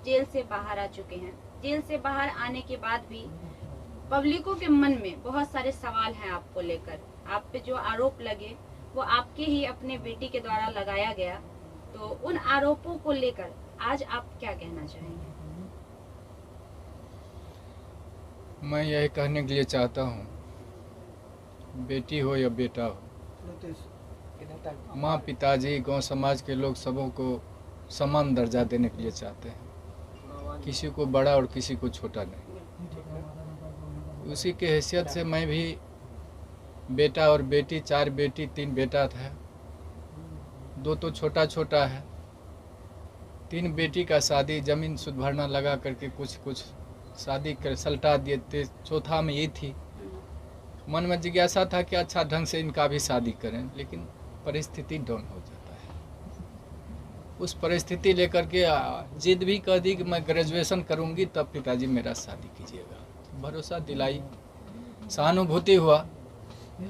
आप जेल से बाहर आ चुके हैं। जेल से बाहर आने के बाद भी पब्लिकों के मन में बहुत सारे सवाल हैं आपको लेकर। आप पे जो आरोप लगे वो आपके ही अपने बेटी के द्वारा लगाया गया, तो उन आरोपों को लेकर आज आप क्या कहना चाहेंगे? मैं यही कहने के लिए चाहता हूँ, बेटी हो या बेटा हो, माँ पिताजी गांव समाज के लोग सबों को समान दर्जा देने के लिए चाहते हैं, किसी को बड़ा और किसी को छोटा नहीं। उसी के हैसियत से मैं भी बेटा और बेटी, 4 बेटी 3 बेटा था, 2 तो छोटा छोटा है। 3 बेटी का शादी जमीन सुध भरना लगा करके कुछ शादी कर सलटा दिए थे। चौथा में ये थी, मन में जिज्ञासा था कि अच्छा ढंग से इनका भी शादी करें, लेकिन परिस्थिति डाउन हो जाता है। उस परिस्थिति लेकर के जिद भी कर दी कि मैं ग्रेजुएशन करूंगी तब पिताजी मेरा शादी कीजिएगा। भरोसा दिलाई, सहानुभूति हुआ,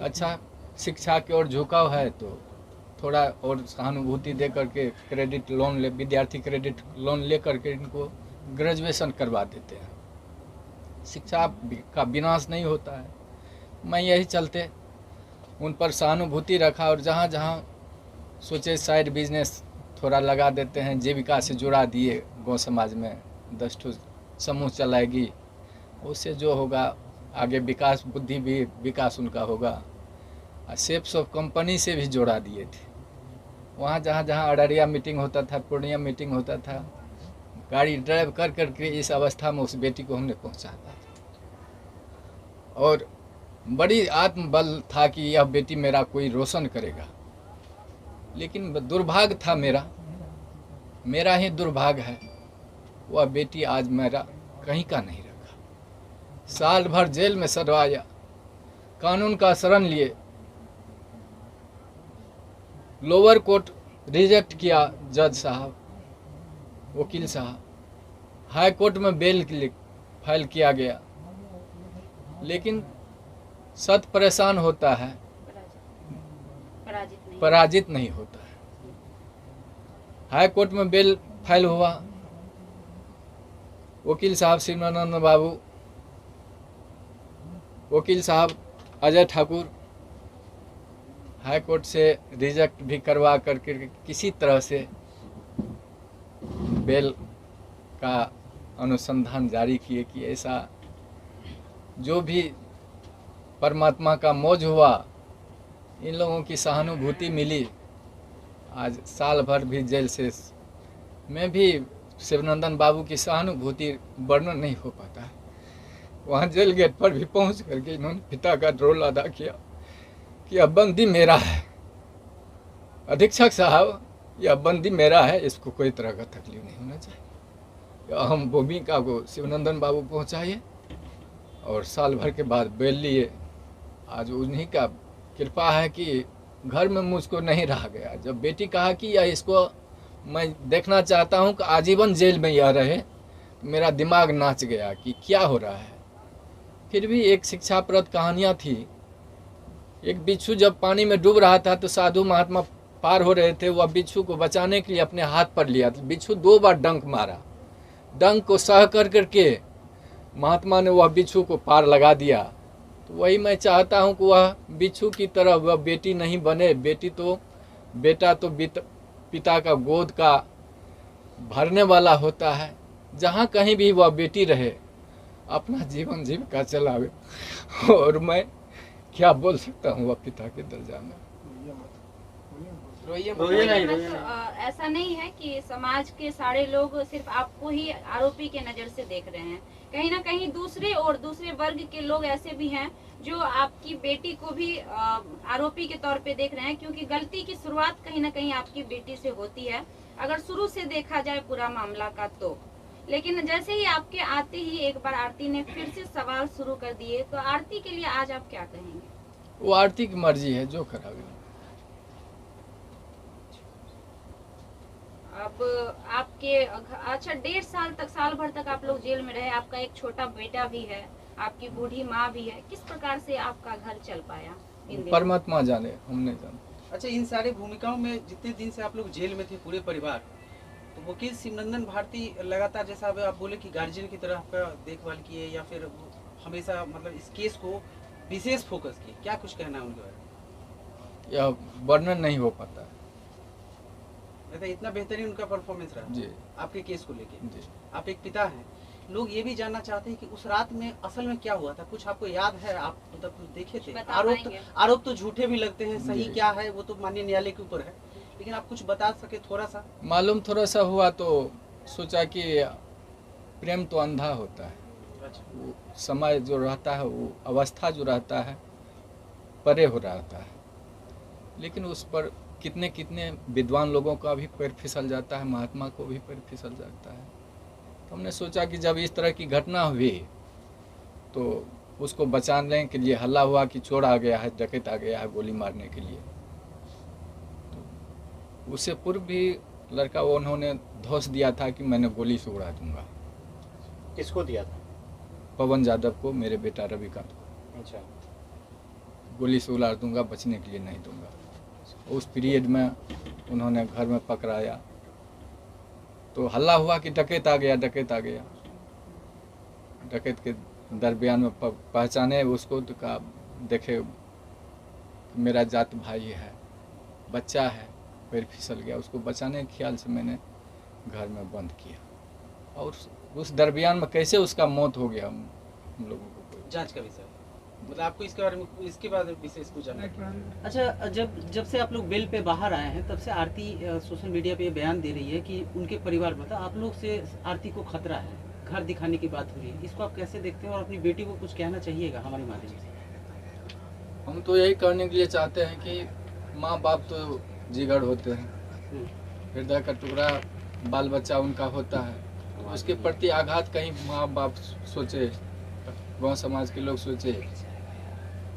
अच्छा शिक्षा की ओर झुकाव है तो थोड़ा और सहानुभूति दे करके क्रेडिट लोन ले, विद्यार्थी क्रेडिट लोन ले करके इनको ग्रेजुएशन करवा देते हैं। शिक्षा का विनाश नहीं होता है। मैं यही चलते उन पर सहानुभूति रखा और जहाँ जहाँ सोचे साइड बिजनेस थोड़ा लगा देते हैं, जीविका से जुड़ा दिए। गांव समाज में 10 ठो समूह चलाएगी, उससे जो होगा आगे विकास, बुद्धि भी विकास उनका होगा। सेप्स ऑफ कंपनी से भी जोड़ा दिए थे। वहाँ जहाँ जहाँ अररिया मीटिंग होता था, पूर्णिया मीटिंग होता था, गाड़ी ड्राइव कर करके इस अवस्था में उस बेटी को हमने पहुँचाया था। और बड़ी आत्मबल था कि यह बेटी मेरा कोई रोशन करेगा। लेकिन दुर्भाग्य था मेरा ही दुर्भाग्य है, वह बेटी आज मेरा कहीं का नहीं रखा। साल भर जेल में सड़वाया, कानून का शरण लिए, लोअर कोर्ट रिजेक्ट किया जज साहब, वकील साहब, हाई कोर्ट में बेल फाइल किया गया, लेकिन सत परेशान होता है, पराजित नहीं होता है। हाई कोर्ट में बेल फाइल हुआ, वकील साहब शिवानंद बाबू, वकील साहब अजय ठाकुर हाई कोर्ट से रिजेक्ट भी करवा करके किसी तरह से बेल का अनुसंधान जारी किए कि ऐसा जो भी परमात्मा का मौज हुआ, इन लोगों की सहानुभूति मिली। आज साल भर भी जेल से में भी शिवनंदन बाबू की सहानुभूति वर्णन नहीं हो पाता है। वहाँ जेल गेट पर भी पहुँच करके इन्होंने पिता का रोल अदा किया कि अब बंदी मेरा है, अधीक्षक साहब यह बंदी मेरा है, इसको कोई तरह का तकलीफ नहीं होना चाहिए। अहम भूमिका को शिवनंदन बाबू पहुँचाइए और साल भर के बाद बेल लिए। आज उन्हीं का कृपा है कि घर में मुझको नहीं रहा गया। जब बेटी कहा कि यह इसको मैं देखना चाहता हूं कि आजीवन जेल में यह रहे, तो मेरा दिमाग नाच गया कि क्या हो रहा है। फिर भी एक शिक्षाप्रद कहानियाँ थी। एक बिच्छू जब पानी में डूब रहा था तो साधु महात्मा पार हो रहे थे, वह बिच्छू को बचाने के लिए अपने हाथ पर लिया। बिच्छू 2 बार डंक मारा, डंक को सह कर करके महात्मा ने वह बिच्छू को पार लगा दिया। तो वही मैं चाहता हूं कि वह बिच्छू की तरह वह बेटी नहीं बने। बेटा तो पिता का गोद का भरने वाला होता है। जहाँ कहीं भी वह बेटी रहे, अपना जीवन जीविका चलावे। और मैं क्या बोल सकता हूँ वह पिता के दर्जा में। ऐसा नहीं है कि समाज के सारे लोग सिर्फ आपको ही आरोपी के नजर से देख रहे हैं। कहीं ना कहीं दूसरे वर्ग के लोग ऐसे भी हैं जो आपकी बेटी को भी आरोपी के तौर पे देख रहे हैं, क्योंकि गलती की शुरुआत कहीं ना कहीं आपकी बेटी से होती है, अगर शुरू से देखा जाए पूरा मामला का तो। लेकिन जैसे ही आपके आते ही एक बार आरती ने फिर से सवाल शुरू कर दिए, तो आरती के लिए आज आप क्या कहेंगे? वो आरती की मर्जी है, जो करावे। अब आपके अच्छा 1.5 साल तक, साल भर तक आप लोग जेल में रहे, आपका एक छोटा बेटा भी है, आपकी बूढ़ी माँ भी है, किस प्रकार से आपका घर चल पाया? परमात्मा जाने, हम नहीं जानते। अच्छा, इन सारे भूमिकाओं में जितने दिन से आप लोग जेल में थे, पूरे परिवार, तो वकील शिवनंदन भारती लगातार, जैसा अब आप बोले कि गार्जियन की तरह आपका देखभाल किए या फिर हमेशा मतलब इस केस को विशेष फोकस किए, क्या कुछ कहना है उनके बारे में? यह वर्णन नहीं हो पाता। मतलब इतना बेहतरीन उनका परफॉर्मेंस रहा जी आपके केस को लेके। जी। आप एक पिता हैं, लोग ये भी जानना चाहते हैं कि उस रात में असल में क्या हुआ था, कुछ आपको याद है? आप मतलब कुछ देखे थे? बता पाएंगे? आरोप तो झूठे भी लगते हैं, सही जी। क्या है वो तो माननीय न्यायालय के ऊपर है, लेकिन आप कुछ बता सके थोड़ा सा? मालूम थोड़ा सा हुआ तो सोचा कि प्रेम तो अंधा होता है, अच्छा। वो समय जो रहता है, वो अवस्था जो रहता है परे हो रहता है, लेकिन उस पर कितने कितने विद्वान लोगों का भी पैर फिसल जाता है, महात्मा को भी पैर फिसल जाता है। तो हमने सोचा कि जब इस तरह की घटना हुई तो उसको बचाने के लिए हल्ला हुआ कि चोर आ गया है, डकैत आ गया है गोली मारने के लिए। तो उससे पूर्व भी लड़का वो उन्होंने धौंस दिया था कि मैंने गोली से उड़ा दूंगा। किसको दिया था? पवन यादव को, मेरे बेटा रविकांत को। अच्छा। गोली से उड़ा दूंगा, बचने के लिए नहीं दूंगा। उस पीरियड में उन्होंने घर में पकड़ाया तो हल्ला हुआ कि डकैत आ गया, डकैत आ गया। डकैत के दरमियान में पहचाने उसको तो कहा देखे मेरा जात भाई है, बच्चा है, पैर फिसल गया। उसको बचाने के ख्याल से मैंने घर में बंद किया। और उस दरमियान में कैसे उसका मौत हो गया हम लोगों को जांच का विषय, मतलब आपको इसके बारे में इसके बाद विशेष कुछ जानना है? अच्छा, जब से आप लोग बेल पे बाहर आए हैं तब से आरती सोशल मीडिया पे ये बयान दे रही है कि उनके परिवार में आप लोग से आरती को खतरा है, घर दिखाने की बात हो रही है, इसको आप कैसे देखते हैं और अपनी बेटी को कुछ कहना चाहिएगा हमारे माध्यम से? हम तो यही करने के लिए चाहते हैं कि माँ बाप तो जिगर होते हैं, हृदय का टुकड़ा बाल बच्चा उनका होता है, उसके प्रति आघात कहीं माँ बाप सोचे, गांव समाज के लोग सोचे।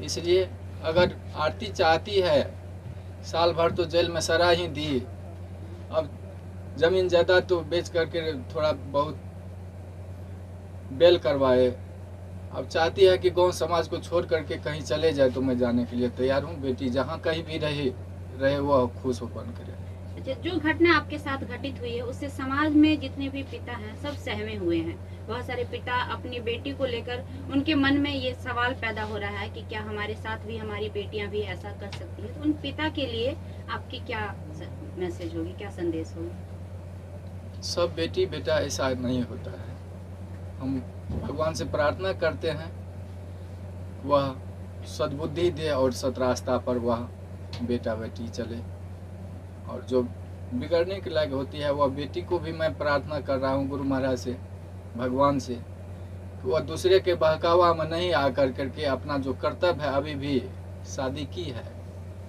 इसलिए अगर आरती चाहती है, साल भर तो जेल में सजा ही दी, अब जमीन जायदाद तो बेच करके थोड़ा बहुत बेल करवाए, अब चाहती है कि गांव समाज को छोड़ करके कहीं चले जाए तो मैं जाने के लिए तैयार हूँ। बेटी जहाँ कहीं भी रहे वह खुश होकर करे। जो घटना आपके साथ घटित हुई है उससे समाज में जितने भी पिता हैं सब सहमे हुए हैं। बहुत सारे पिता अपनी बेटी को लेकर उनके मन में ये सवाल पैदा हो रहा है कि क्या हमारे साथ भी हमारी बेटियां भी ऐसा कर सकती हैं। तो उन पिता के लिए आपकी क्या मैसेज होगी, क्या संदेश होगी? सब बेटी बेटा ऐसा नहीं होता है। हम भगवान से प्रार्थना करते हैं वह सद्बुद्धि दे और सत रास्ता पर वह बेटा बेटी चले, और जो बिगड़ने के लायक होती है वह बेटी को भी मैं प्रार्थना कर रहा हूँ गुरु महाराज से, भगवान से, कि वह दूसरे के बहकावा में नहीं आकर करके अपना जो कर्तव्य है, अभी भी शादी की है,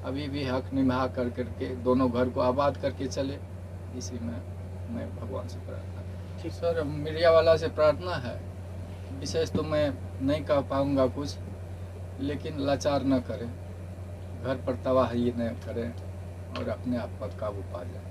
अभी भी हक निभा कर करके दोनों घर को आबाद करके चले। इसी में मैं भगवान से प्रार्थना। ठीक सर, मीडिया वाला से प्रार्थना है, विशेष तो मैं नहीं कह पाऊँगा कुछ, लेकिन लाचार न करें, घर पर तबाही न करें और अपने आप पर काबू पा जाए।